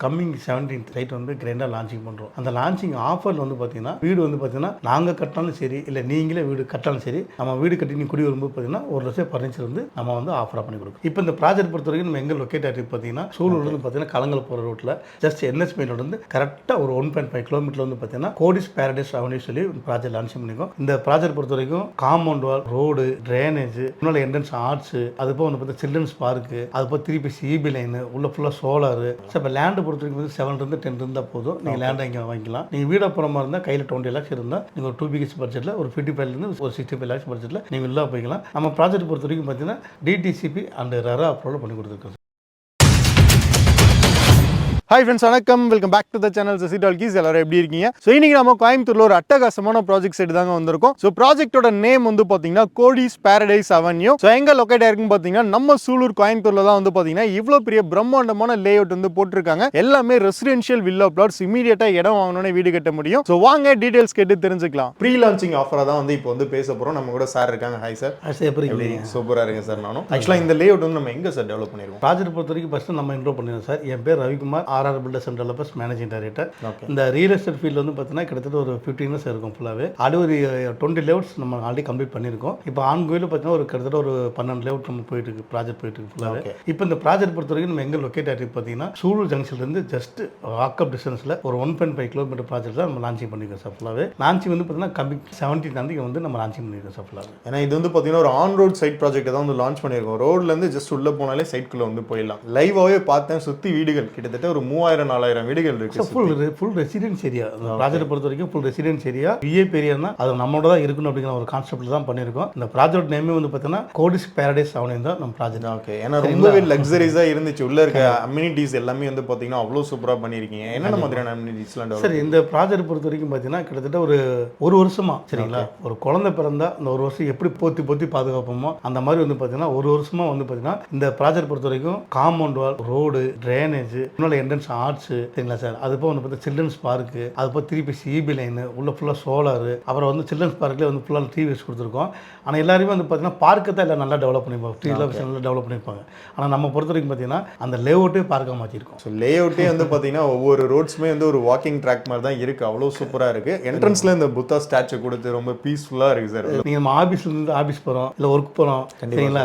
Coming 17th right வந்து கிராண்டாக launching பண்ணுறோம். அந்த லான்ச்சிங் ஆஃபரில் வந்து பார்த்தீங்கன்னா வீடு வந்து பார்த்தீங்கன்னா நாங்கள் கட்டினாலும் சரி இல்லை நீங்களே வீடு கட்டாலும் சரி நம்ம வீடு கட்டி நீங்கள் குடி வரும்போது பார்த்தீங்கன்னா ஒரு லட்சம் ஃபர்னிச்சர் வந்து நம்ம வந்து ஆஃபராக பண்ணி கொடுக்கும். இப்போ இந்த ப்ராஜெக்ட் பொறுத்த வரைக்கும் நம்ம எங்கே லொக்கேட் ஆகிட்டு பார்த்தீங்கன்னா சூலூர்லேருந்து பார்த்தீங்கன்னா கலங்கல் போகிற ரோட்டில் ஜஸ்ட் NS மெயின் வந்து கரெக்டாக ஒரு 1.5 கிலோமீட்டர் வந்து பார்த்தீங்கன்னா கோடிஸ் பேரடைஸ் அவனி சொல்லி ப்ராஜெக்ட் லான்ச் பண்ணியிருக்கோம். இந்த ப்ராஜெக்ட் பொறுத்த வரைக்கும் காம்பவுண்ட் வால், ரோடு, ட்ரைனேஜ், இன்னொரு என்ட்ரன்ஸ் ஆர்ட்ஸ், அது போக வந்து பார்த்தா சில்ட்ரன்ஸ் பார்க்கு, அது போக 3 CB லைனு உள்ள ஃபுல்லாக சோலாரு. ஸோ இப்போ லேண்டு பொறுத்த வரைக்கும் வந்து 7 to 10 இருந்தால் போதும். நீங்கள் லேண்டை இங்கே வாங்கிக்கலாம். நீங்கள் வீடு அப்புறமா இருந்தால் கையில் 20 lakhs இருந்தால் நீங்கள் ஒரு 2 BHK பட்ஜெட்டில் ஒரு 55 ஒரு 65 lakhs பட்ஜெட்டில் நீங்கள் உள்ளே போய்க்கலாம். நம்ம ப்ராஜெக்ட் பொறுத்த வரைக்கும் பார்த்தீங்கன்னா DTCP அண்ட் RERA அப்ரூவல் பண்ணி கொடுத்துருக்கோம். ஹாய் ஃப்ரெண்ட்ஸ், வணக்கம். Welcome back to the channel Sasi talkies. எல்லாரும் எப்படி இருக்கீங்க? ஸோ இன்னைக்கு நம்ம கோயம்புத்தூர்ல ஒரு அட்டகாசமான ப்ராஜெக்ட் சைடு தாங்க வந்திருக்கோம். ஸோ ப்ராஜெக்டோட நேம் வந்து பார்த்தீங்கன்னா கோடிஸ் பேரடைஸ் அவென்யூ. ஸோ எங்க லொக்கேட் ஆயிருக்குன்னு பார்த்தீங்கன்னா நம்ம சூலூர் கோயம்புத்தூர்ல தான் வந்து பார்த்தீங்கன்னா இவ்வளோ பெரிய பிரம்மாண்டமான லே அவுட் வந்து போட்டிருக்காங்க. எல்லாமே ரெசிடென்ஷியல் வில்லா பிளாட்ஸ். இமீடியட்டா இடம் வாங்கணும்னு வீடு கட்ட முடியும். ஸோ வாங்க டீடைல்ஸ் கேட்டு தெரிஞ்சுக்கலாம். ப்ரீ லான்ச்சிங் ஆஃபரா தான் வந்து இப்போ வந்து பேச போறோம். நம்ம கூட சார் இருக்காங்க. Hi sir. எப்படி இருக்கீங்க? சூப்பரா இருக்கு சார். நானும் ஆக்சுவலா இந்த லே அவுட் வந்து நம்ம எங்க சார் டெவலப் பண்ணிருக்கோம்? ப்ராஜெக்ட் பொறுத்த வரைக்கும் ஃபர்ஸ்ட் நம்ம இன்ட்ரோ பண்ணிடுறோம் சார். என் பேர் Ravikumar, RR filters and developers managing director. இந்த ரியல் எஸ்டேட் ஃபீல்டு வந்து பார்த்தீங்கன்னா கிட்டத்தட்ட ஒரு 15 years இருக்கும் ஃபுல்லாகவே. அது ஒரு 20 லேஅவுட்ஸ் நம்ம ஆல்ரெடி கம்ப்ளீட் பண்ணியிருக்கோம். இப்போ ஆன்கோயில் பார்த்தீங்கன்னா ஒரு கிட்டத்தட்ட ஒரு 12 லேஅவுட் நம்ம போயிட்டு இருக்கு, ப்ராஜெக்ட் போயிட்டு இருக்கு ஃபுல்லாகவே. இப்போ இந்த ப்ராஜெக்ட் பொறுத்த வரைக்கும் நம்ம எங்கே லொக்கேட் ஆகிட்டு பார்த்தீங்கன்னா சூலூர் ஜங்ஷன்லேருந்து ஜஸ்ட் வாக்கப் டிஸ்டன்ஸில் ஒரு 1.5 கிலோமீட்டர் ப்ராஜெக்ட் தான் நம்ம லான்ச்சிங் பண்ணியிருக்கோம் சார் ஃபுல்லாகவே. லான்ச்சிங் வந்து பார்த்தீங்கன்னா கம்மிங் 17th வந்து நம்ம லான்ச்சிங் பண்ணியிருக்கோம் சார் ஃபுல்லாகவே. ஏன்னா இது வந்து பார்த்தீங்கன்னா ஒரு ஆன் ரோட் சைட் ப்ராஜெக்ட் தான் வந்து லான்ச் பண்ணியிருக்கோம். ரோட்லேருந்து ஜஸ்ட் உள்ளே போனாலே சைட்குள்ளே வந்து போயிடலாம். லைவாகவே பார்த்தேன். சுற்றி வீடுகள் கிட்டத்தட்ட ஒரு 3000-4000 வீடுகள் இருக்கு. Full residence area. இந்த ப்ராஜெக்ட் பொறுத்த வரைக்கும் ஃபுல் ரெசிடென்ஸ் ஏரியா. VIP ஏரியானா அது நம்மளோட தான் இருக்கணும் அப்படிங்கிற ஒரு கான்செப்ட்ல தான் பண்ணியிருக்கோம். இந்த ப்ராஜெக்ட் நேமே வந்து பார்த்தீங்கன்னா கோடிஸ் பேரடைஸ் அவனி தான் நம்ம ப்ராஜெக்ட். ஓகே. ஏன்னா ரொம்பவே லக்ஸரிஸா இருந்துச்சு. உள்ள இருக்க அம்யூனிட்டிஸ் எல்லாமே வந்து பார்த்தீங்கன்னா அவ்வளோ சூப்பராக பண்ணியிருக்கீங்க. என்னென்ன மாதிரியான அம்யூனிட்டிஸ்லாம்? சரி, இந்த ப்ராஜெக்ட் பொறுத்த வரைக்கும் பார்த்தீங்கன்னா கிட்டத்தட்ட ஒரு வருஷமா சரிங்களா, ஒரு குழந்தை பிறந்தா அந்த ஒரு வருஷம் எப்படி போத்தி பாதுகாப்போமோ அந்த மாதிரி வந்து பார்த்தீங்கன்னா ஒரு வருஷமா வந்து பார்த்தீங்கன்னா இந்த ப்ராஜெக்ட் பொறுத்த வரைக்கும் காம்பவுண்ட் வால், ரோடு, ட்ரைனேஜ், இன்னொரு என்ட்ரன்ஸ் ஆர்ட்ஸ் சரிங்களா சார், அது போக வந்து பார்த்தா சில்ட்ரன்ஸ் பார்க்கு, அது போக 3 CB லைனு உள்ள ஃபுல்லாக சோலாரு, அப்புறம் வந்து சில்ட்ரன்ஸ் பார்க்லேயே வந்து ஃபுல்லாக டிவிஎஸ் கொடுத்துருக்கோம். ஆனால் எல்லாருமே வந்து பார்த்தீங்கன்னா பார்க்கை தான் எல்லாம் நல்லா டெவலப் பண்ணியிருப்பாங்க, நல்லா டெவலப் பண்ணியிருப்பாங்க. ஆனால் நம்ம பொறுத்த வரைக்கும் பார்த்தீங்கன்னா அந்த லே அவுட்டே பார்க்க மாற்றிருக்கோம். ஸோ லே அவுட்டே வந்து பார்த்தீங்கன்னா ஒவ்வொரு ரோட்ஸுமே வந்து ஒரு வாக்கிங் ட்ராக் மாதிரி தான் இருக்குது. அவ்வளோ சூப்பராக இருக்குது. என்ட்ரன்ஸில் இந்த புத்தா ஸ்டாச்சு கொடுத்து ரொம்ப பீஸ்ஃபுல்லாக இருக்குது சார். நீங்கள் நம்ம ஆஃபீஸ்லேருந்து ஆஃபீஸ் போகிறோம், இல்லை ஒர்க் போகிறோம் சரிங்களா,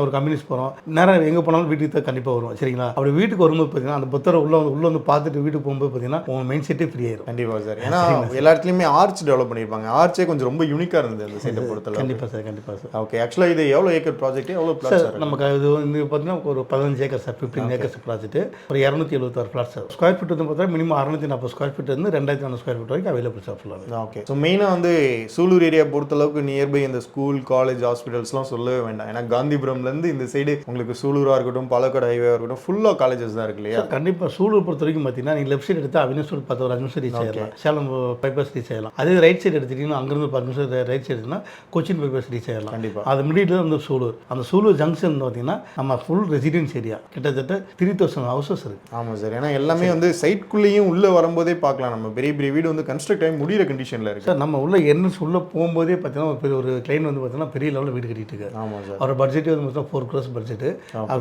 ஒரு கம்பெனிஸ் போகிறோம், நேரம் எங்கே போனாலும் வீட்டுக்கு தான் கண்டிப்பாக வருவோம் சரிங்களா. அப்படி வீட்டுக்கு வரும்போது பார்த்தீங்கன்னா அந்த புத்தரை உள்ள வந்து பார்த்துட்டு வீட்டுக்கு போகும்போது பார்த்தீங்கன்னா உங்கள் மைண்ட் செட்டே ஃப்ரீ ஆயிடும். கண்டிப்பாக சார். ஏன்னா எல்லா இடத்துலையுமே ஆர்ச் டெவலப் பண்ணியிருப்பாங்க. ஆர்ச்சே கொஞ்சம் ரொம்ப யூனிக்காக இருந்தது அந்த சைட்டை பொறுத்தல. கண்டிப்பாக சார். ஓகே. ஆக்சுவலாக இது எவ்வளோ ஏக்கர் ப்ராஜெக்ட், எவ்வளோ பிளாட் சார்? நமக்கு இது வந்து பார்த்தீங்கன்னா ஒரு 15 ஏக்கர் சார், 15 ஏக்கர்ஸ் ப்ராஜெக்ட், ஒரு 276 பிளாட் சார். ஸ்கொயர் ஃபீட் வந்து பார்த்தா மினிமம் 640 ஸ்கொயர் ஃபீட் இருந்து 2400 ஸ்கொயர் ஃபீட் வரைக்கும் அவைலபிள் சார் ஃபுல்லாக. ஓகே. ஸோ மெயினாக வந்து சூலூர் ஏரியா பொறுத்தளவுக்கு நியர்பை இந்த ஸ்கூல், காலேஜ், ஹாஸ்பிட்டல்ஸ்லாம் சொல்லவே வேண்டாம். ஏன்னா காந்திபுரம்லேருந்து இந்த சைடு உங்களுக்கு சூலூராக இருக்கட்டும், பாலக்காடு ஹைவேவாக இருக்கட்டும், ஃபுல்லாக காலேஜஸ் தான் இருக்கு இல்லையா? கண்டிப்பாக. சூலூர் பொறுத்த வரைக்கும் பார்த்தீங்கன்னா நீங்கள் லெஃப்ட் சைடு எடுத்தால் அவினஸ்டூர் 10 ஒரு 5 நிமிஷம் ரீச் ஆகிடலாம், சேலம் பைபாஸ் ரீச் ஆகலாம். அதே ரைட் சைடு எடுத்துட்டீங்கன்னா அங்கேருந்து 10 நிமிஷம் ரைட் சைடு எடுத்துன்னா கொச்சின் பைபாஸ் ரீச் ஆகலாம். கண்டிப்பாக. அது மிடில் வந்து சூலூர். அந்த சூலூர் ஜங்ஷன் பார்த்தீங்கன்னா நம்ம ஃபுல் ரெசிடென்ஸ் ஏரியா, கிட்டத்தட்ட 3000 ஹவுசஸ் இருக்குது. ஆமாம் சார். ஏன்னா எல்லாமே வந்து சைட்குள்ளேயும் உள்ளே வரும்போதே பார்க்கலாம். நம்ம பெரிய பெரிய வீடு வந்து கன்ஸ்ட்ரக்ட் ஆகி முடிகிற கண்டிஷனில் இருக்குது சார். நம்ம உள்ள என்எஸ் உள்ளே போகும்போதே பார்த்தீங்கன்னா ஒரு கிளைண்ட் வந்து பார்த்தீங்கன்னா பெரிய லெவலில் வீடு கட்டிட்டு இருக்காரு. ஆமாம் சார். அவர் பட்ஜெட்டே வந்து பார்த்தீங்கன்னா 4 crores பட்ஜெட்டு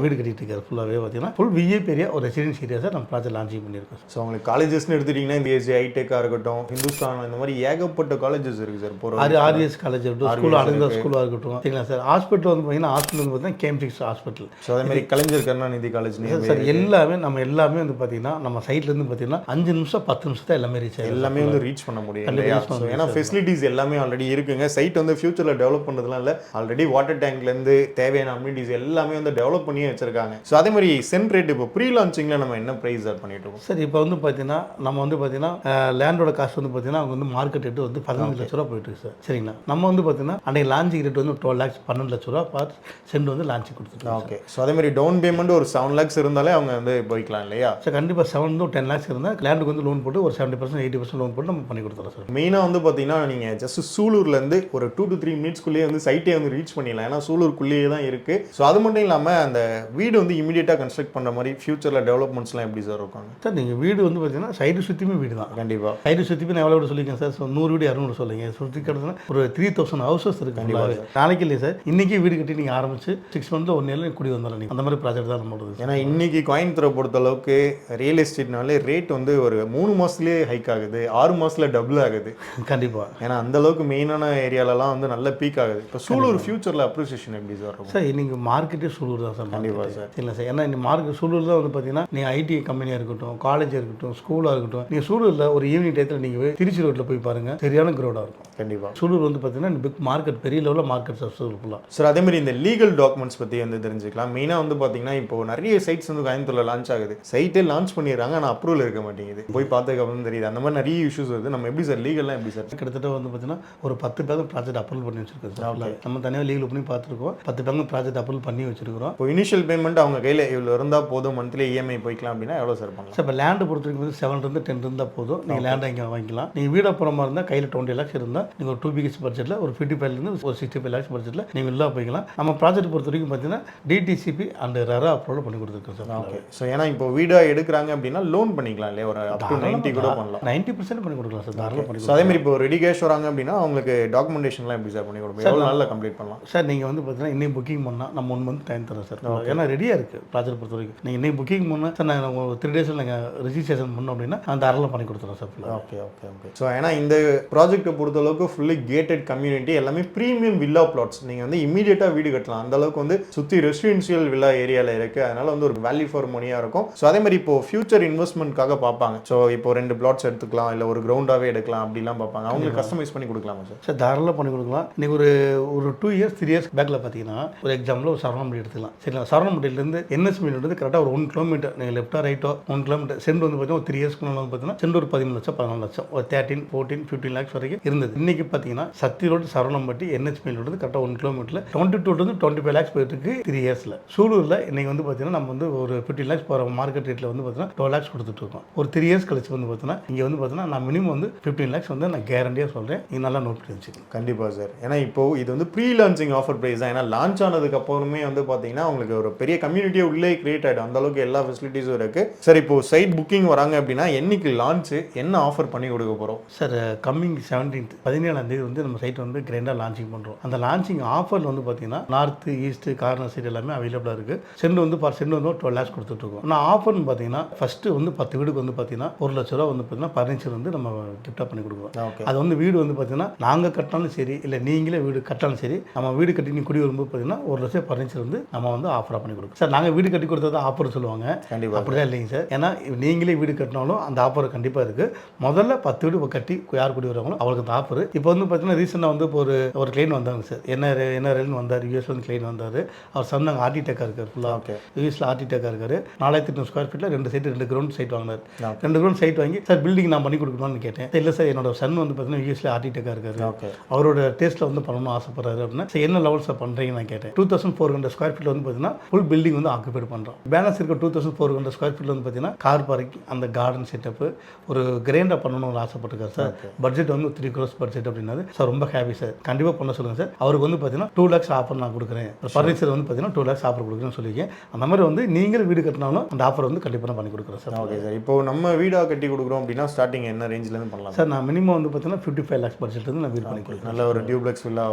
வீடு கட்டிட்டு இருக்காரு. ஃபுல்லாகவே பார்த்தீங்கன்னா ஃபுல் VIP ஏரியா, ஒரு ரெசிடென்ஸ் ஏரியா சார் நம்ம ப்ராஜெக்ட் லான்ச்சிங் பண்ணியிருக்கோம். ஸோ உங்களுக்கு காலேஜஸ்னு எடுத்துட்டிங்கன்னா இந்த ஹைடெக்காக இருக்கட்டும், ஹிந்துஸ்தான், இந்த மாதிரி ஏகப்பட்ட காலேஜஸ் இருக்குது சார். போகிற RS காலேஜ் இருக்கட்டும், ஸ்கூல் அடங்குற ஸ்கூலாக இருக்கட்டும் சரிங்களா சார். ஹாஸ்பிட்டல் வந்து பார்த்தீங்கன்னா ஹாஸ்பிட்டல் வந்து பார்த்தீங்கன்னா கேம்ப்ரிக்ஸ் ஹாஸ்பிட்டல். ஸோ அதே மாதிரி கலைஞர் கருணாநிதி காலேஜ் சார் எல்லாமே வந்து பார்த்தீங்கன்னா நம்ம சைட்லேருந்து பார்த்தீங்கன்னா 5 நிமிஷம் 10 நிமிஷம் தான் எல்லாமே ரீச் ஆகும். எல்லாமே வந்து ரீச் பண்ண முடியும். ஏன்னா ஃபெசிலிட்டிஸ் எல்லாமே ஆல்ரெடி இருக்குங்க. சைட் வந்து ஃபியூச்சரில் டெவலப் பண்ணுறதுலாம் இல்லை, ஆல்ரெடி வாட்டர் டேங்க்லேருந்து தேவையான அம்யூனிட்டிஸ் எல்லாமே வந்து டெவலப் பண்ணியே வச்சிருக்காங்க. ஸோ அதே மாதிரி சென்ட் ரேட் இப்போ ப்ரீ லான்ச்சிங்கில் நம்ம என்ன ப்ரைஸ் ஆட் பண்ணிட்டு இருக்கோம் சார்? இப்போ வந்து பார்த்தீங்கன்னா நம்ம வந்து பார்த்தீங்கன்னா லேண்டோட காஸ்ட் வந்து பார்த்தீங்கன்னா அவங்க வந்து மார்க்கெட் ரேட்டு வந்து 15 லட்ச ரூபா போயிட்டு இருக்கு சார் சரிங்களா. நம்ம வந்து பார்த்தீங்கன்னா அன்றைக்கி லான்ச்சிங் ரேட் வந்து 12 lakhs 12 லட்ச ரூபா பர் சென்ட் வந்து லான்ச்சிங் கொடுத்துருக்கோம். ஓகே. ஸோ அதே மாதிரி டவுன் பேமெண்ட் ஒரு 7 lakhs இருந்தாலே அவங்க வந்து போய்க்கலாம் இல்லையா சார்? கண்டிப்பாக 7 to 10 lakhs இருந்தால் லேண்டுக்கு வந்து லோன் போட்டு ஒரு 70% 80% லோன் போட்டு நம்ம பண்ணி கொடுத்துறோம் சார். மெயினாக வந்து பார்த்தீங்கன்னா நீங்கள் ஜஸ்ட் சூலூர்லேருந்து ஒரு 2 to 3 மினிட்ஸ்க்குள்ளேயே வந்து சைட்டே வந்து ரீச் பண்ணிடலாம். ஏன்னா சூலூருக்குள்ளேயே தான் இருக்குது. ஸோ அது மட்டும் இல்லாமல் அந்த வீடு வந்து இமீடியட்டாக கன்ஸ்ட்ரக்ட் பண்ணுற மாதிரி ஃபியூச்சரில் டெவலப்மெண்ட்ஸ்லாம் எப்படி சார் இருக்காங்க? சார் நீங்கள் வீடு வந்து பார்த்தீங்கன்னா சைடு சுற்றியுமே வீடு தான். கண்டிப்பாக சைடு சுற்றி நான் எவ்வளோ வீடு சொல்லியிருக்கேன் சார். 100 வீடு 200 சொல்லுங்க. சுற்றி கிடச்சுன்னா ஒரு 3000 ஹவுசஸ் இருக்குது. கண்டிப்பாக நாளைக்கு இல்லையே சார், இன்றைக்கி வீடு கட்டி நீங்கள் ஆரம்பிச்சு 6 மந்த்ல 1 இயரில் குடி வந்துடலாம். நீங்கள் அந்த மாதிரி ப்ராஜெக்ட் தான் நம்மளோட. ஏன்னா இன்னைக்கு கோயம்புத்தூரை பொறுத்த அளவுக்கு ரியல் எஸ்டேட்னாலே ரேட் வந்து ஒரு 3 மாதத்துலேயே ஹைக் ஆகுது, 6 மாதத்தில் டபுள் ஆகுது. கண்டிப்பாக. ஏன்னா அந்த அளவுக்கு மெயினான ஏரியாலலாம் வந்து நல்ல பீக் ஆகுது. இப்போ சூலூர் ஃபியூச்சரில் அப்ரிசியேஷன் எப்படி சார் இருக்கும்? சார் இன்னைக்கு மார்க்கெட்டே சூலூர் தான் சார். கண்டிப்பாக சார். இல்லை சார், ஏன்னா இந்த மார்க்கெட் சூலூர் தான் வந்து பார்த்தீங்கன்னா நீங்கள் ஐடி கம்பெனியாக இருக்கட்டும், காலேஜாக இருக்கட்டும், ஸ்கூலாக இருக்கட்டும், நீங்கள் சூலூரில் ஒரு ஈவினிங் டயத்தில் நீங்கள் திருச்சி ரோட்டில் போய் பாருங்கள், சரியான க்ரௌடாக இருக்கும். கண்டிப்பாக சூலூர் வந்து பார்த்தீங்கன்னா பிக் மார்க்கெட், பெரிய லெவலில் மார்க்கெட் சப்ஸ்ஃபுல்லாக. சார் அதே மாதிரி இந்த லீகல் டாக்குமெண்ட்ஸ் பற்றி வந்து தெரிஞ்சுக்கலாம். மெயினாக வந்து பார்த்தீங்கன்னா இப்போ நிறைய சைட்ஸ் வந்து கோயம்புத்தூரில் லான்ச் ஆகுது. சைட்டே லான்ச் பண்ணிடுறாங்க, ஆனால் அப்ரூவல் இருக்க மாட்டேங்குது. போய் பார்த்ததுக்கு அப்புறம் தெரியுது அந்த மாதிரி நிறைய இஷ்யூஸ் வருது. நம்ம எப்படி சார் லீகல்லாம் எப்படி சார்? கிட்டத்தட்ட வந்து பார்த்தீங்கன்னா ஒரு 10 பேர் ப்ராஜெக்ட் அப்ரூவல் பண்ணி வச்சிருக்கோம் சார். நம்ம தனியாக லீகல் பண்ணி பார்த்துருக்கோம். 10 பேர் ப்ராஜெக்ட் அப்ரூவல் பண்ணி வச்சிருக்கிறோம். இப்போ இனிஷியல் பேமெண்ட் அவங்க கையில் இவ்வளோ இருந்தால் போதும், மந்த்லி இஎம்ஐ போய்க்கலாம் அப்படின்னா எவ்வளோ சார் பண்ணலாம்? சார் இப்போ லேண்டு பொறுத்த வரைக்கும் வந்து 7 10 இருந்தால் போதும். நீங்கள் லேண்டை இங்கே வாங்கிக்கலாம். நீங்கள் வீடு அப்புறமா இருந்தால் கையில் 20 lakhs இருந்தால் நீங்கள் ஒரு 2 BHK பட்ஜெட்டில் ஒரு 55 ஒரு 65 lakhs பட்ஜெட்டில் நீங்கள் உள்ளே போய்க்கலாம். நம்ம ப்ராஜெக்ட் பொறுத்த வரைக்கும் பார்த்தீங்கன்னா டிடிசிபி அண்ட் ரெரா அப்ரூவல் பண்ணி கொடுத்துருக்கோம் சார். ஓகே. ஸோ ஏன்னா இப்போ வீடாக எடுக்கிறாங்க அப்படின்னா லோன் பண்ணிக்கலாம் இல்லையா? ஒரு அப் டு 90 கூட பண்ணலாம். 90% பண்ணி கொடுக்கலாம் சார். தாராளமாக பண்ணி. ஸோ அதே மாதிரி இப்போ ரெடி கேஷ் வராங்க அப்படின்னா அவங்களுக்கு டாக்குமெண்டேஷன்லாம் எப்படி சார் பண்ணி கொடுப்போம்? எவ்வளோ நாளில் கம்ப்ளீட் பண்ணலாம் சார்? நீங்கள் வந்து பார்த்தீங்கன்னா இன்னைக்கு புக்கிங் பண்ணால் நம்ம 1 month டைம் தரோம் சார். ஏன்னா ரெடியாக இருக்குது ப்ராஜெக்ட் பொறுத்த வரைக்கும். நீங்கள் இன்னைக்கு புக்கிங் பண்ணால் சார் நாங்கள் 3 days நீங்கள் ரிஜிஸ்ட்ரேஷன் பண்ணோம் அப்படின்னா அந்த தாராளமாக பண்ணி கொடுத்துருவோம் sir. Okay okay okay. So ஏன்னா இந்த ப்ராஜெக்ட்டை பொறுத்தளவுக்கு ஃபுல்லி கேட்டட் கம்யூனிட்டி, எல்லாமே ப்ரீமியம் வில்லா பிளாட்ஸ். நீங்கள் வந்து இமீடியட்டாக வீடு கட்டலாம். அந்த அளவுக்கு வந்து சுற்றி ரெசிடென்ஷியல் வில்லா ஏரியாவில் இருக்குது. அதனால வந்து ஒரு வேல்யூ ஃபார் மணியாக இருக்கும். ஸோ அதே மாதிரி இப்போ ஃபியூச்சர் இன்வெஸ்ட்மெண்ட்காக பார்ப்பாங்க. ஸோ இப்போ 2 plots எடுத்துக்கலாம், இல்லை ஒரு கிரவுண்டாகவே எடுக்கலாம் அப்படிலாம் பார்ப்பாங்க. அவங்களுக்கு கஸ்டமைஸ் பண்ணி கொடுக்கலாமா சார்? சார் தாராளமாக பண்ணி கொடுக்கலாம். நீங்கள் ஒரு 2 years 3 years பேக்கில் பார்த்தீங்கன்னா ஒரு எக்ஸாம்பிள் ஒரு சரவணம்பட்டி எடுத்துக்கலாம். சரிங்களா? சரவணம்பட்டியிலேருந்து NSB வந்து கரெக்டாக ஒரு 1 kilometer நீங்கள் லெஃப்டோ ரைட்டோ 1 kilometer சென்ட் வந்து பார்த்தீங்கன்னா ஒரு 3 years வந்து பார்த்தீங்கன்னா சென்ட் ஒரு 13 லட்சம் 14 லட்சம் ஒரு 13 14 15 lakhs வரைக்கும் இருந்தது. இன்னைக்கு பார்த்தீங்கன்னா சக்தி ரோடு சரவணம்பட்டி NSB கரெக்டாக 1 kilometer 22 to 25 lakhs போயிட்டு இருக்கு 3 yearsல. சூலூரில் இன்னைக்கு வந்து பார்த்தீங்கன்னா நம்ம வந்து ஒரு 15 lakhs போகிற மார்க்கெட் ரேட்டில் வந்து பார்த்தீங்கன்னா 12 lakhs கொடுத்துட்டு இருக்கோம். ஒரு 3 years கழிச்சு வந்து பார்த்தீங்கன்னா இங்கே வந்து பார்த்தீங்கன்னா நான் மினிமம் வந்து 15 lakhs வந்து நான் கேரண்டியாக சொல்கிறேன். நீங்கள் நல்லா நோட் பண்ணி வச்சுக்கோங்க. கண்டிப்பாக சார். ஏன்னா இப்போ இது வந்து ப்ரீ லான்ச்சிங் ஆஃபர் ப்ரைஸ் தான். ஏன்னா லான்ச் ஆனதுக்கு அப்புறமே வந்து பார்த்தீங்கன்னா உங்களுக்கு ஒரு பெரிய கம்யூனிட்டியே உள்ளே கிரியேட் ஆகிடும். அந்த அளவுக்கு எல்லா ஃபெசிலிட்டிஸும் இருக்குது சார். இப்போ சைட் புக்கிங் வராங்க அப்படின்னா என்னைக்கு லான்ச்சு, என்ன ஆஃபர் பண்ணி கொடுக்க போகிறோம் சார்? கம்மிங் 17th 17ஆம் தேதி வந்து நம்ம சைட் வந்து கிராண்டாக லான்ச்சிங் பண்ணுறோம். அந்த லான்ச்சிங் ஆஃபரில் வந்து பார்த்தீங்கன்னா நார்த் ஈஸ்ட் கார்னர் சைடு எல்லாமே அவைலபிளாக இருக்குது. சென்ட் வந்து சென்ட் வந்து 12 lakhs கொடுத்துட்ருக்கோம். ஆனால் ஆஃபர்னு பார்த்தீங்கன்னா ஃபஸ்ட்டு வந்து 10 வீடுக்கு வந்து பார்த்தீங்கன்னா 1 லட்ச ரூபா வந்து பார்த்தீங்கன்னா ஃபர்னிச்சர் வந்து நம்ம கிஃப்டாக பண்ணி கொடுக்குறோம். அது வந்து வீடு வந்து பார்த்தீங்கன்னா நாங்கள் கட்டினாலும் சரி, இல்லை நீங்களே வீடு கட்டினாலும் சரி, நம்ம வீடு கட்டி நீ குடி வரும்போது பார்த்தீங்கன்னா 1 லட்சம் ஃபர்னிச்சர் வந்து நம்ம வந்து ஆஃபராக பண்ணி கொடுக்குறோம் சார். நாங்கள் வீடு கட்டி கொடுத்தா ஆஃபர் சொல்லுவாங்க. கண்டிப்பாக அப்படிதான் இல்லைங்க சார். ஏன்னா நீங்களே வீடு கட்டினாலும் அந்த ஆஃபர் கண்டிப்பாக இருக்குது. முதல்ல 10 வீடு கட்டி யார் குடி வருவாங்களோ அவங்களுக்கு அந்த ஆஃபர். இப்போ வந்து பார்த்தீங்கன்னா ரீசெண்டாக வந்து இப்போ ஒரு கிளைன் வந்தாங்க சார். என்ன ரயில் வந்தார், யூஎஸ்ல வந்து கிளைன் வந்தார். அவர் சொன்னாங்க ஆர்டிடெக்காக இருக்கார் ஃபுல்லாக. யூஎஸ்ல ஆர்டிடெக்காக இருக்காரு. 4800 square feet 2 site 2 ground site வாங்கினார். 2 கிரவுண்ட் சைட் வாங்கி சார் பில்டிங் நான் பண்ணி கொடுக்கணும்னு கேட்டேன். இல்லை சார் என்னோட சன் வந்து பார்த்தீங்கன்னா யூஎஸ்ல ஆர்டிடெக்காக இருக்காரு. அவரோட டேஸ்ட்டில் வந்து பண்ணணும்னு ஆசைப்படுறாரு அப்படின்னா சார் என்ன லெவல்ஸை பண்ணுறீங்கன்னு நான் கேட்டேன். 2400 square feet வந்து பார்த்தீங்கன்னா ஃபுல் பில்டிங் வந்து ஆக்குபைட் பண்ணுறோம். பேலன்ஸ் இருக்க 2400 square feet வந்து பார்த்தீங்கன்னா கார் பார்க்கிங், அந்த கார்டன் செட்டப்பு, ஒரு கிராண்டாக பண்ணணும்னு ஆசைப்பட்டிருக்காரு சார். பட்ஜெட் வந்து 3 crores பட்ஜெட் அப்படின்னாரு சார். ரொம்ப ஹாப்பி சார், கண்டிப்பாக பண்ண சொல்லுங்கள் சார். அவருக்கு வந்து பார்த்தீங்கன்னா 2 lakhs ஆஃபர் நான் கொடுக்குறேன். ஃபர்னிச்சர் வந்து பார்த்தீங்கன்னா 2 lakhs ஆஃபர் கொடுக்குறேன்னு சொல்லியிருக்கேன். அந்த மாதிரி வந்து நீங்கள் வீடு கட்டினாலும் அந்த ஆஃபர் வந்து கண்டிப்பாக நான் பண்ணி கொடுக்குறேன் சார். Okay sir. இப்போ நம்ம வீடாக கட்டி கொடுக்குறோம் அப்படின்னா ஸ்டார்டிங் என்ன ரேஞ்சிலேருந்து பண்ணலாம் சார்? நான் மினிமம் வந்து பார்த்தீங்கன்னா 55 lakhs பட்ஜெட் வந்து நான் வீடு பண்ணி கொடுக்குறேன். நல்ல ஒரு டியூப்ளெக்ஸ் வில்லா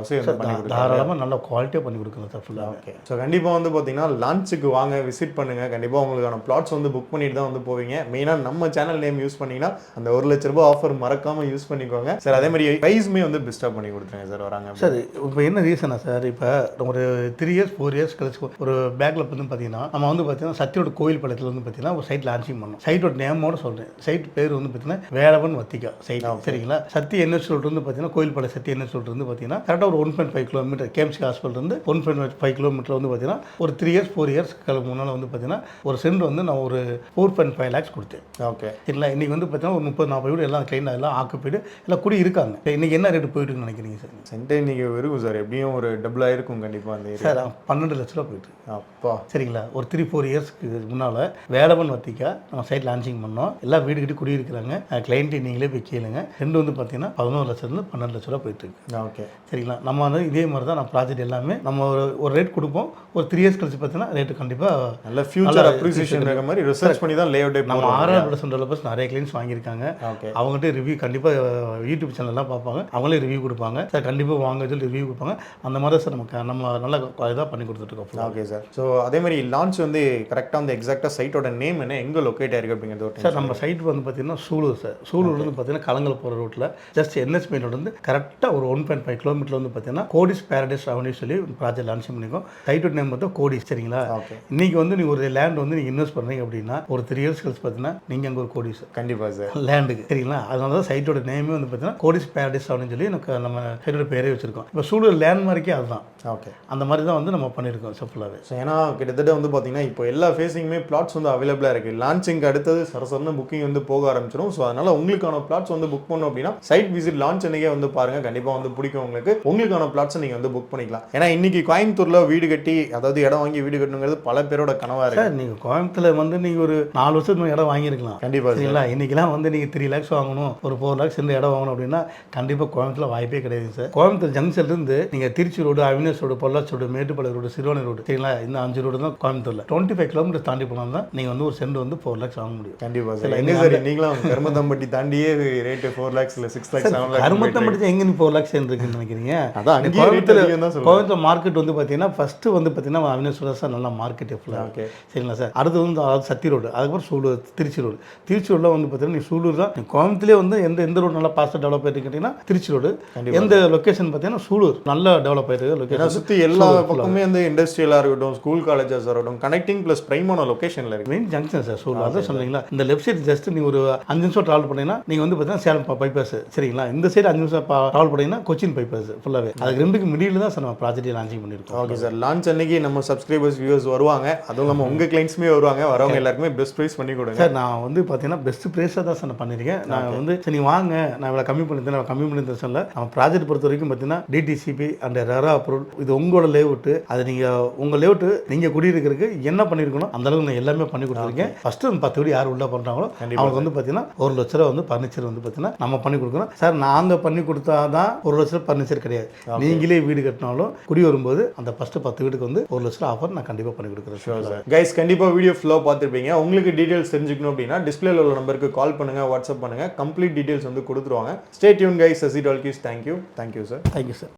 தாராளமாக நல்ல குவாலிட்டியாக பண்ணி கொடுக்குறேன் சார் ஃபுல்லாக. ஓகே. ஸோ கண்டிப்பாக வந்து பார்த்தீங்கன்னா லான்ச்சுக்கு வாங்க, விசிட் பண்ணுங்கள். கண்டிப்பாக உங்களுக்கான பிளாட்ஸ் வந்து புக் பண்ணிட்டு தான் வந்து போவீங்க. மெயினாக நம்ம சேனல் நேம் யூஸ் பண்ணிங்கன்னா அந்த 1 லட்ச ரூபாய் ஆஃபர் மறக்காமல் யூஸ் பண்ணிக்கோங்க சார். அதே மாதிரி ப்ரைஸுமே வந்து பெஸ்ட்டாக பண்ணி கொடுத்துருங்க சார் வராங்க சார். இப்போ என்ன ரீசனா சார்? இப்போ ஒரு 3 years 4 years கழிச்சு ஒரு பேக்கில் வந்து பார்த்தீங்கன்னா நம்ம வந்து பார்த்தீங்கன்னா சத்தியோட கோயில் படத்தில் வந்து பார்த்தீங்கன்னா ஒரு சைட் லான்ச்சிங் பண்ணோம். சைட்டோட நேமோட சொல்கிறேன். சைட் பேர் வந்து பார்த்தீங்கன்னா வேலவன் வத்திகா சைட். சரிங்களா? சத்தி என்ன சொல்லிட்டு வந்து பார்த்தீங்கன்னா கோயில் படம் சத்தி என்ன சொல்லிட்டு வந்து பார்த்தீங்கன்னா கரெக்டாக ஒரு 1.5 kilometer KMC ஹாஸ்பிட்டல் இருந்து 1.5 kilometer வந்து பார்த்தீங்கன்னா ஒரு 3 years 4 years முன்னால் வந்து பார்த்தீங்கன்னா ஒரு சென்ட் வந்து நான் ஒரு 4.5 lakhs கொடுத்தேன். ஓகே. இல்லை இன்னைக்கு வந்து பார்த்தீங்கன்னா ஒரு 30-40 வீடு எல்லாம் கிளைண்ட் எல்லாம் ஆக்குப்பீடு எல்லாம் குடி இருக்காங்க. இன்னைக்கு என்ன ரேட்டு போயிட்டுன்னு நினைக்கிறீங்க சார்? சென்ட் இன்னைக்கு இருக்கும் சார், எப்படியும் ஒரு டபுளாக இருக்கும் கண்டிப்பாக அந்த சார். 12 லட்ச ரூபா போயிட்டு. அப்பா. சரிங்களா? ஒரு 3-4 இயர்ஸ்க்கு முன்னால் வேலவன் வத்திக்கா நம்ம சைட் லான்ச்சிங் பண்ணோம். எல்லாம் வீடு கட்டி குடியிருக்கிறாங்க. கிளைண்ட்டு நீங்களே போய் கேளுங்க. ரெண்டு வந்து பார்த்தீங்கன்னா 11 லட்சத்துலேருந்து 12 லட்ச ரூபா போயிட்டு இருக்கு. ஓகே. சரிங்களா? நம்ம வந்து இதே மாதிரி தான் நான் ப்ராஜெக்ட் எல்லாமே நம்ம ஒரு ரேட் கொடுப்போம். ஒரு 3 years கழிச்சு பார்த்தீங்கன்னா ரேட்டு கண்டிப்பாக நல்ல ஃபியூச்சர் அப்ரிசியேஷன் இருக்க மாதிரி ரெஃபரன்ஸ் பண்ணி தான் லேஅவுட்டே நம்ம R&R டெவலப்பர்ஸ் நிறைய கிளைண்ட்ஸ் வாங்கியிருக்காங்க. ஓகே. அவங்ககிட்ட ரிவ்யூ கண்டிப்பாக யூடியூப் சேனல்லாம் பார்ப்பாங்க, அவங்களே ரிவ்யூ கொடுப்பாங்க. சார் கண்டிப்பாக வாங்க சொல்லி ரிவ்யூ கொடுப்பாங்க. அந்த மாதிரி சார் நம்ம நல்ல இதாக பண்ணி கொடுத்துட்ருக்கோம். Okay sir. ஸோ அதே மாதிரி லான்ச் வந்து கரெக்டாக வந்து எக்ஸாக்டாக சைட்டோட நேம் என்ன, எங்கே லொக்கேட் ஆயிருக்கு அப்படிங்கிறது சார் நம்ம சைட் வந்து பார்த்தீங்கன்னா சூலூர் சார். சூலூர் வந்து பார்த்தீங்கன்னா கலங்கல் போகிற ரூட்டில் ஜஸ்ட் NH மெயின் ரோடு வந்து கரெக்டாக ஒரு 1.5 கிலோமீட்டர் வந்து பார்த்தீங்கன்னா கோடிஸ் பேரடைஸ் அவென்யூ சொல்லி ப்ராஜெக்ட் லான்ச் பண்ணியிருக்கோம். சைட்டோட நேம் பார்த்தா கோடிஸ். சரிங்களா? இன்னைக்கு வந்து நீங்கள் ஒரு லேண்ட் வந்து நீங்கள் இன்வெஸ்ட் பண்ணுறீங்க அப்படின்னா ஒரு 3 இயர்ஸ் கழிச்சு பார்த்தீங்கன்னா நீங்கள் அங்கே ஒரு கோடி சார். கண்டிப்பாக சார் லேண்டுக்கு. சரிங்களா? அதனால தான் சைட்டோட நேமே வந்து பார்த்தீங்கன்னா கோடிஸ் பேரடைஸ் அப்படின்னு சொல்லி எனக்கு நம்ம சைட்டோட பேரே வச்சிருக்கோம். இப்போ சூலூர் லேண்ட் மார்க்கே அதுதான். ஓகே. அந்த மாதிரி தான் வந்து நம்ம பண்ணியிருக்கோம் ஃபுல்லாகவே. ஸோ ஏன்னா கிட்டத்தட்ட வந்து பார்த்தீங்கன்னா இப்போ எல்லா ஃபேஸிங்குமே பிளாட்ஸ் வந்து அவைலபிளாக இருக்குது. லான்ச்சிங்க்கு அடுத்தது சரசரன்னு புக்கிங் வந்து போக ஆரம்பிச்சிடும். ஸோ அதனால் உங்களுக்கான பிளாட்ஸ் வந்து புக் பண்ணணும் அப்படின்னா சைட் விசிட் லான்ச் அன்றைக்கே வந்து பாருங்கள். கண்டிப்பாக வந்து பிடிக்கும் உங்களுக்கு. உங்களுக்கான பிளாட்ஸை நீங்கள் வந்து புக் பண்ணிக்கலாம். ஏன்னா இன்னைக்கு கோயம்புத்தூரில் வீடு கட்டி, அதாவது இடம் வாங்கி வீடு கட்டணுங்கிறது பல பேரோட கனவாக இருக்குது. சார் நீங்கள் கோயம்புத்தூரில் வந்து நீங்கள் ஒரு 4 வருஷத்துக்கு இடம் வாங்கியிருக்கலாம். கண்டிப்பாக. சரிங்களா? இன்றைக்கெல்லாம் வந்து நீங்கள் 3 lakhs வாங்கணும், ஒரு 4 lakhs இந்த இடம் வாங்கணும் அப்படின்னா கண்டிப்பாக கோயம்புத்தூரில் வாய்ப்பே கிடையாது சார். கோயம்புத்தூர் ஜங்ஷன்லேருந்து நீங்கள் Trichy road, Avinash road, Pollachi road, Mettupalayam road, Siruvani road, சரிங்களா? இந்த 5 ரோடு தான் கோயம்புத்தூரில். 25 கிலோமீட்டர் தாண்டி போனால் தான் நீங்கள் வந்து ஒரு சென்ட் வந்து 4 lakhs வாங்க முடியும். கண்டிப்பாக சார். எங்கே சார் நீங்களும் கருமத்தம்பட்டி தாண்டியே ரேட்டு 4 lakhs இல்லை 6 lakhs 7 lakhs. கருமத்தம்பட்டி எங்கே நீ 4 lakhs இருக்குன்னு நினைக்கிறீங்க? அதான் கோயம்புத்தூர் மார்க்கெட் வந்து பார்த்தீங்கன்னா ஃபர்ஸ்ட் வந்து பார்த்தீங்கன்னா அவினாஷ் ரோடு சார் நல்லா மார்க்கெட் ஃபுல்லாக. ஓகே. சரிங்களா சார்? அடுத்து வந்து அதாவது சத்தி ரோடு, அதுக்கப்புறம் சூலூர், திருச்சி ரோடு. திருச்சி ரோடில் வந்து பார்த்தீங்கன்னா நீ சூலூர் தான். கோயம்புத்தூர்லேயே வந்து எந்த ரோடு நல்லா பாஸ்ட்டாக டெவலப் ஆகிட்டு கேட்டிங்கன்னா திருச்சி ரோடு. எந்த லொக்கேஷன் பார்த்தீங்கன்னா சூலூர் நல்லா டெவலப் ஆகிருக்கு லொக்கேஷன். சுற்றி எல்லா பக்கமே வந்து இண்டஸ்ட்ரியலாக இருக்கட்டும், ஸ்கூல் காலேஜஸ் இருக்கட்டும், கனெக்டிங் ப்ளஸ் பிரைமான லொக்கேஷனில் இருக்குது. Main junction sir Sulur. அதான் சொன்னீங்களா? இந்த லெஃப்ட் சைடு ஜஸ்ட் நீங்கள் ஒரு 5 நிமிஷம் ட்ராவல் பண்ணீங்கன்னா நீங்கள் வந்து பார்த்தீங்கன்னா சேலம் பைபாஸ். சரிங்களா? இந்த சைடு 5 நிமிஷம் ட்ராவல் பண்ணீங்கன்னா கொச்சின் பைபாஸ் ஃபுல்லாகவே. அதுக்கு ரெண்டுக்கு மிடில் தான் சார் நம்ம ப்ராஜெக்ட் லான்ச்சிங் பண்ணியிருக்கோம். Okay sir. லான்ச் அன்னைக்கு நம்ம சப்ஸ்கிரைபர்ஸ் வியூவர்ஸ் வருவாங்க, அதுவும் இல்லாமல் உங்கள் கிளைண்ட்ஸுமே வருவாங்க. வரவங்க எல்லாருக்குமே பெஸ்ட் ப்ரைஸ் பண்ணி கொடுங்க சார். நான் வந்து பார்த்தீங்கன்னா பெஸ்ட் ப்ரைஸாக தான் சார் நான் பண்ணியிருக்கேன். நான் வந்து சரி வாங்க நான் இவ்வளோ கம்மி பண்ணியிருந்தேன், நான் கம்மி பண்ணியிருந்தேன் சொல்ல. நம்ம ப்ராஜெக்ட் பொறுத்த வரைக்கும் பார்த்தீங்கன்னா டிடிசிபி அண்ட் ரெரா அப்ரூவல், இது உங்களோட லேஅவுட்டு. அது நீங்கள் உங்கள் லேஅவுட்டு நீங்கள் குடியிருக்கிறதுக்கு என்ன பண்ணியிருக்கணும் அந்த அளவுக்கு நான் எல்லாமே பண்ணி கொடுத்துருக்கேன். ஃபஸ்ட்டு 10 வீடு யார் உள்ள பண்ணுறாங்களோ அவங்களுக்கு வந்து பார்த்தீங்கன்னா 1 லட்ச ரூபா வந்து ஃபர்னிச்சர் வந்து பார்த்தீங்கன்னா நம்ம பண்ணி கொடுக்குறோம் சார். நாங்கள் பண்ணி கொடுத்தா தான் 1 லட்ச ரூபா ஃபர்னிச்சர் கிடையாது. நீங்களே வீடு கட்டினாலும் குடி வரும்போது அந்த ஃபஸ்ட்டு 10 வீட்டுக்கு வந்து 1 லட்ச ரூபா ஆஃபர் நான் கண்டிப்பாக பண்ணி கொடுக்குறேன். சார் கைஸ், கண்டிப்பாக வீடியோ ஃபுல்லாக பார்த்துருப்பீங்க. உங்களுக்கு டீடைல்ஸ் தெரிஞ்சுக்கணும் அப்படின்னா டிஸ்பிளேல உள்ள நம்பருக்கு கால் பண்ணுங்க, வாட்ஸ்அப் பண்ணுங்க. கம்ப்ளீட் டீடைல்ஸ் வந்து கொடுத்துருவாங்க. Stay tuned guys. Sasi talkies. Thank you sir. Thank you sir.